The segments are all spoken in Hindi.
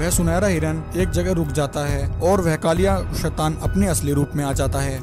वह सुनहरा हिरन एक जगह रुक जाता है और वह कालिया शैतान अपने असली रूप में आ जाता है।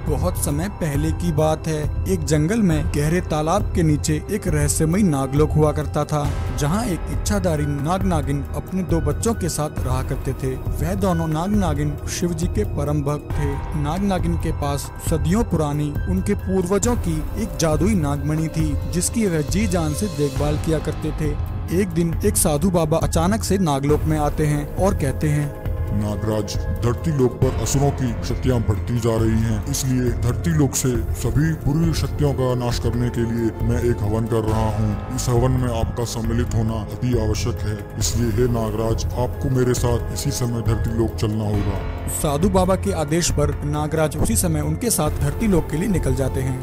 बहुत समय पहले की बात है, एक जंगल में गहरे तालाब के नीचे एक रहस्यमयी नागलोक हुआ करता था, जहाँ एक इच्छाधारी नाग नागिन अपने 2 बच्चों के साथ रहा करते थे। वह दोनों नाग नागिन शिव जी के परम भक्त थे। नाग नागिन के पास सदियों पुरानी उनके पूर्वजों की एक जादुई नागमणि थी, जिसकी वह जी जान से देखभाल किया करते थे। एक दिन एक साधु बाबा अचानक से नागलोक में आते हैं और कहते हैं, नागराज, धरती लोक पर असुरों की शक्तियाँ बढ़ती जा रही हैं, इसलिए धरती लोक से सभी बुरी शक्तियों का नाश करने के लिए मैं एक हवन कर रहा हूँ। इस हवन में आपका सम्मिलित होना अति आवश्यक है, इसलिए हे नागराज, आपको मेरे साथ इसी समय धरती लोक चलना होगा। साधु बाबा के आदेश पर नागराज उसी समय उनके साथ धरती लोक के लिए निकल जाते हैं।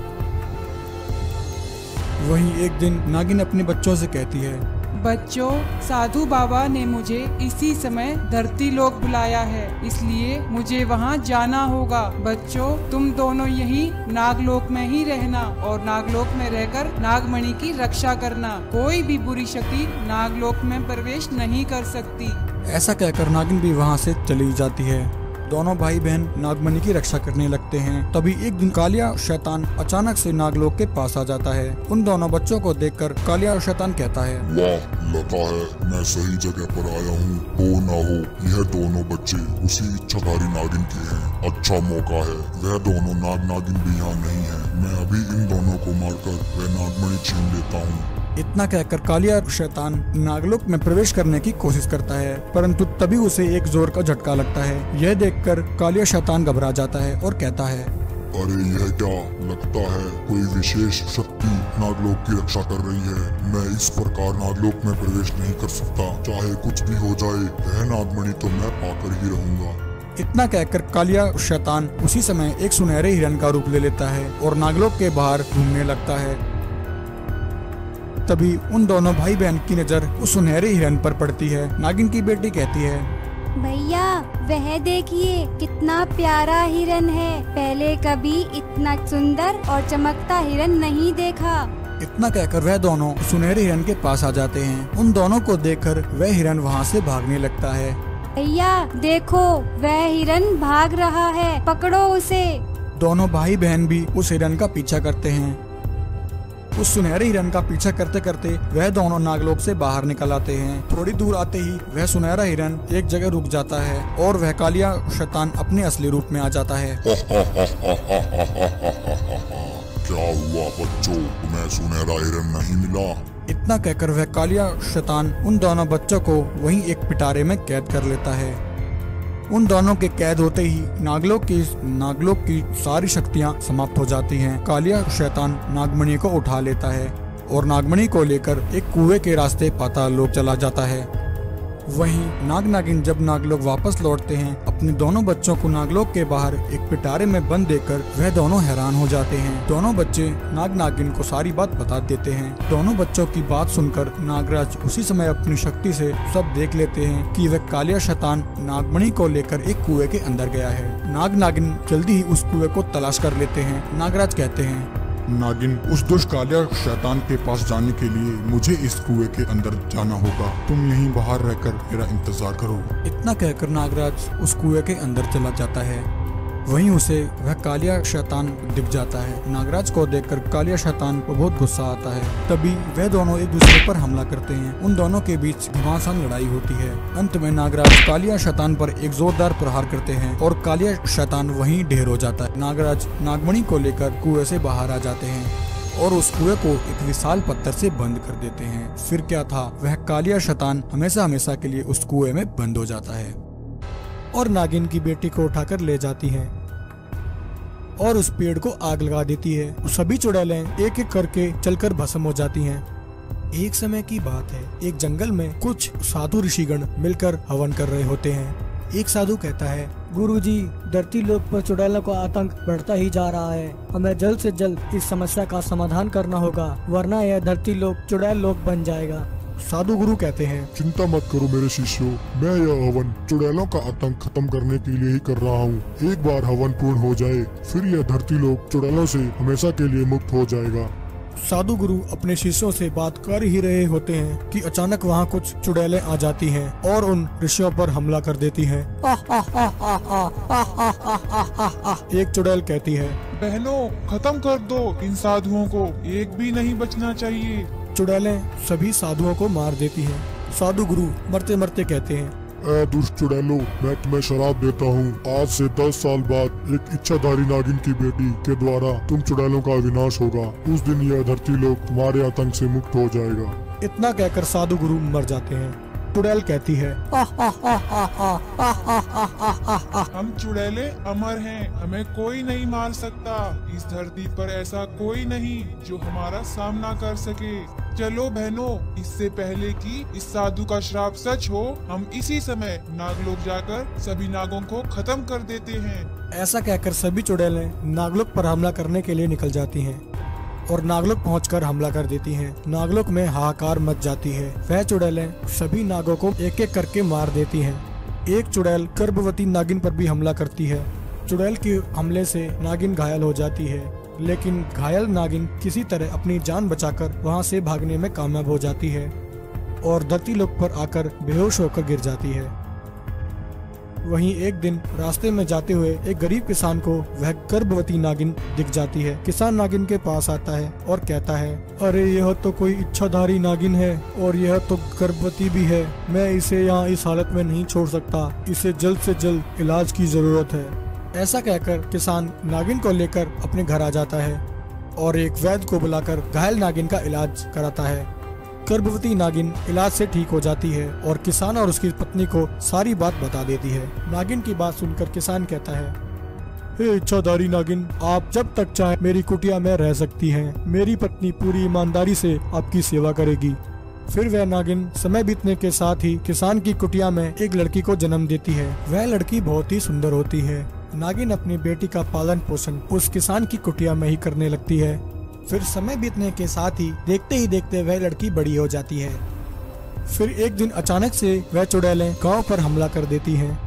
वहीं एक दिन नागिन अपने बच्चों से कहती है, बच्चों, साधु बाबा ने मुझे इसी समय धरती लोक बुलाया है, इसलिए मुझे वहाँ जाना होगा। बच्चों, तुम दोनों यही नागलोक में ही रहना और नागलोक में रहकर नागमणि की रक्षा करना। कोई भी बुरी शक्ति नागलोक में प्रवेश नहीं कर सकती। ऐसा कहकर नागिन भी वहाँ से चली जाती है। दोनों भाई बहन नागमणि की रक्षा करने लगते हैं। तभी एक दिन कालिया शैतान अचानक से नागलोक के पास आ जाता है। उन दोनों बच्चों को देखकर कालिया शैतान कहता है, वाह, लगता है मैं सही जगह पर आया हूँ। हो ना हो, यह दोनों बच्चे उसी इच्छाधारी नागिन के हैं। अच्छा मौका है, वह दोनों नाग नागिन भी यहाँ नहीं है। मैं अभी इन दोनों को मारकर वह नागमणि छीन लेता हूँ। इतना कहकर कालिया शैतान नागलोक में प्रवेश करने की कोशिश करता है, परंतु तभी उसे एक जोर का झटका लगता है। यह देखकर कालिया शैतान घबरा जाता है और कहता है, अरे यह क्या, लगता है कोई विशेष शक्ति नागलोक की रक्षा कर रही है। मैं इस प्रकार नागलोक में प्रवेश नहीं कर सकता। चाहे कुछ भी हो जाए, वह नागमणि तो मैं पाकर ही रहूंगा। इतना कहकर कालिया शैतान उसी समय एक सुनहरे हिरन का रूप ले लेता है और नागलोक के बाहर घूमने लगता है। तभी उन दोनों भाई बहन की नजर उस सुनहरे हिरन पर पड़ती है। नागिन की बेटी कहती है, भैया, वह देखिए कितना प्यारा हिरन है। पहले कभी इतना सुंदर और चमकता हिरन नहीं देखा। इतना कहकर वह दोनों सुनहरे हिरन के पास आ जाते हैं। उन दोनों को देखकर वह हिरन वहाँ से भागने लगता है। भैया देखो, वह हिरन भाग रहा है, पकड़ो उसे। दोनों भाई बहन भी उस हिरन का पीछा करते हैं। उस सुनहरे हिरन का पीछा करते करते वह दोनों नागलोक से बाहर निकल आते हैं। थोड़ी दूर आते ही वह सुनहरा हिरन एक जगह रुक जाता है और वह कालिया शैतान अपने असली रूप में आ जाता है। क्या हुआ बच्चों, तुम्हें सुनहरा हिरन नहीं मिला? इतना कहकर वह कालिया शैतान उन दोनों बच्चों को वहीं एक पिटारे में कैद कर लेता है। उन दोनों के कैद होते ही नागलोक की सारी शक्तियां समाप्त हो जाती हैं। कालिया शैतान नागमणि को उठा लेता है और नागमणि को लेकर एक कुएं के रास्ते पाताल लोक चला जाता है। वहीं नाग नागिन जब नागलोक वापस लौटते हैं, अपने दोनों बच्चों को नागलोक के बाहर एक पिटारे में बंद देखकर वह दोनों हैरान हो जाते हैं। दोनों बच्चे नाग नागिन को सारी बात बता देते हैं। दोनों बच्चों की बात सुनकर नागराज उसी समय अपनी शक्ति से सब देख लेते हैं कि वह कालिया शैतान नागमणि को लेकर एक कुएं के अंदर गया है। नाग नागिन जल्दी ही उस कुएं को तलाश कर लेते हैं। नागराज कहते हैं, नागिन, उस दुष्ट कालिया शैतान के पास जाने के लिए मुझे इस कुएं के अंदर जाना होगा। तुम यहीं बाहर रहकर मेरा इंतजार करो। इतना कहकर नागराज उस कुएं के अंदर चला जाता है। वहीं उसे वह कालिया शैतान दिख जाता है। नागराज को देखकर कालिया शैतान को बहुत गुस्सा आता है। तभी वह दोनों एक दूसरे पर हमला करते हैं। उन दोनों के बीच घमासान लड़ाई होती है। अंत में नागराज कालिया शैतान पर एक जोरदार प्रहार करते हैं और कालिया शैतान वहीं ढेर हो जाता है। नागराज नागमणि को लेकर कुएं से बाहर आ जाते हैं और उस कुएं को एक विशाल पत्थर से बंद कर देते हैं। फिर क्या था, वह कालिया शैतान हमेशा के लिए उस कुएं में बंद हो जाता है और नागिन की बेटी को उठाकर ले जाती है और उस पेड़ को आग लगा देती है। सभी चुड़ैलें एक एक करके चलकर भस्म हो जाती हैं। एक समय की बात है, एक जंगल में कुछ साधु ऋषिगण मिलकर हवन कर रहे होते हैं। एक साधु कहता है, गुरुजी, धरती लोक पर चुड़ैलों का आतंक बढ़ता ही जा रहा है। हमें जल्द से जल्द इस समस्या का समाधान करना होगा, वरना यह धरती लोक चुड़ैल लोक बन जाएगा। साधु गुरु कहते हैं, चिंता मत करो मेरे शिष्यों, मैं यह हवन चुड़ैलों का आतंक खत्म करने के लिए ही कर रहा हूँ। एक बार हवन पूर्ण हो जाए, फिर यह धरती लोक चुड़ैलों से हमेशा के लिए मुक्त हो जाएगा। साधु गुरु अपने शिष्यों से बात कर ही रहे होते हैं कि अचानक वहाँ कुछ चुड़ैलें आ जाती हैं और उन ऋषियों पर हमला कर देती हैं। एक चुड़ैल कहती है, बहनों खत्म कर दो इन साधुओं को, एक भी नहीं बचना चाहिए। चुड़ैलें सभी साधुओं को मार देती हैं। साधु गुरु मरते मरते कहते हैं, ए दुष्ट चुड़ैलो, मैं तुम्हें शराप देता हूँ। आज से 10 साल बाद एक इच्छाधारी नागिन की बेटी के द्वारा तुम चुड़ैलों का विनाश होगा। उस दिन यह धरती लोक तुम्हारे आतंक से मुक्त हो जाएगा। इतना कहकर साधु गुरु मर जाते हैं। चुड़ैल कहती है, हम चुड़ैले अमर हैं, हमें कोई नहीं मार सकता। इस धरती पर ऐसा कोई नहीं जो हमारा सामना कर सके। चलो बहनों, इससे पहले कि इस साधु का श्राप सच हो, हम इसी समय नागलोक जाकर सभी नागों को खत्म कर देते हैं। ऐसा कहकर सभी चुड़ैलें नागलोक पर हमला करने के लिए निकल जाती हैं और नागलोक पहुंचकर हमला कर देती हैं। नागलोक में हाहाकार मच जाती है। वह चुड़ैलें सभी नागों को एक एक करके मार देती हैं। एक चुड़ैल गर्भवती नागिन पर भी हमला करती है। चुड़ैल के हमले से नागिन घायल हो जाती है, लेकिन घायल नागिन किसी तरह अपनी जान बचाकर वहां से भागने में कामयाब हो जाती है और धरती लोक पर आकर बेहोश होकर गिर जाती है। वहीं एक दिन रास्ते में जाते हुए एक गरीब किसान को वह गर्भवती नागिन दिख जाती है। किसान नागिन के पास आता है और कहता है, अरे यह तो कोई इच्छाधारी नागिन है और यह तो गर्भवती भी है। मैं इसे यहाँ इस हालत में नहीं छोड़ सकता, इसे जल्द से जल्द इलाज की जरूरत है। ऐसा कहकर किसान नागिन को लेकर अपने घर आ जाता है और एक वैद्य को बुलाकर घायल नागिन का इलाज कराता है। गर्भवती नागिन इलाज से ठीक हो जाती है और किसान और उसकी पत्नी को सारी बात बता देती है। नागिन की बात सुनकर किसान कहता है, हे इच्छाधारी नागिन, आप जब तक चाहे मेरी कुटिया में रह सकती हैं। मेरी पत्नी पूरी ईमानदारी से आपकी सेवा करेगी। फिर वह नागिन समय बीतने के साथ ही किसान की कुटिया में एक लड़की को जन्म देती है। वह लड़की बहुत ही सुंदर होती है। नागिन अपनी बेटी का पालन पोषण उस किसान की कुटिया में ही करने लगती है। फिर समय बीतने के साथ ही देखते ही देखते वह लड़की बड़ी हो जाती है। फिर एक दिन अचानक से वह चुड़ैलें गांव पर हमला कर देती हैं।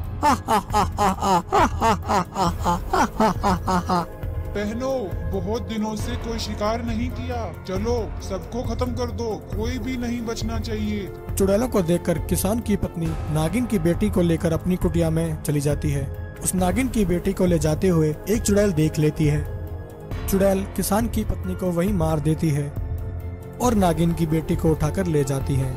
बहनों, बहुत दिनों से कोई शिकार नहीं किया, चलो सबको खत्म कर दो, कोई भी नहीं बचना चाहिए। चुड़ैलों को देखकर किसान की पत्नी नागिन की बेटी को लेकर अपनी कुटिया में चली जाती है। उस नागिन की बेटी को ले जाते हुए एक चुड़ैल देख लेती है। चुड़ैल किसान की पत्नी को वहीं मार देती है और नागिन की बेटी को उठाकर ले जाती है।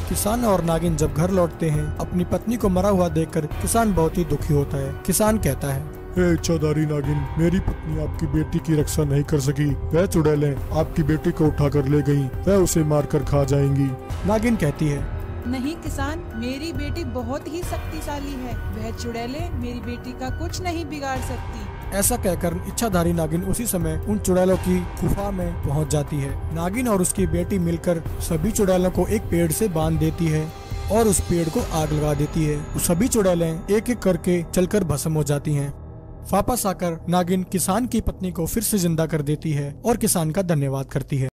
किसान और नागिन जब घर लौटते हैं, अपनी पत्नी को मरा हुआ देखकर किसान बहुत ही दुखी होता है। किसान कहता है, हे इच्छाधारी नागिन, मेरी पत्नी आपकी बेटी की रक्षा नहीं कर सकी। वह चुड़ैलें आपकी बेटी को उठाकर ले गईं, वह उसे मारकर खा जाएंगी। नागिन कहती है, नहीं किसान, मेरी बेटी बहुत ही शक्तिशाली है, वह चुड़ैलें मेरी बेटी का कुछ नहीं बिगाड़ सकती। ऐसा कहकर इच्छाधारी नागिन उसी समय उन चुड़ैलों की गुफा में पहुंच जाती है। नागिन और उसकी बेटी मिलकर सभी चुड़ैलों को एक पेड़ से बांध देती है और उस पेड़ को आग लगा देती है। सभी चुड़ैलें एक एक करके चलकर भस्म हो जाती हैं। वापस आकर नागिन किसान की पत्नी को फिर से जिंदा कर देती है और किसान का धन्यवाद करती है।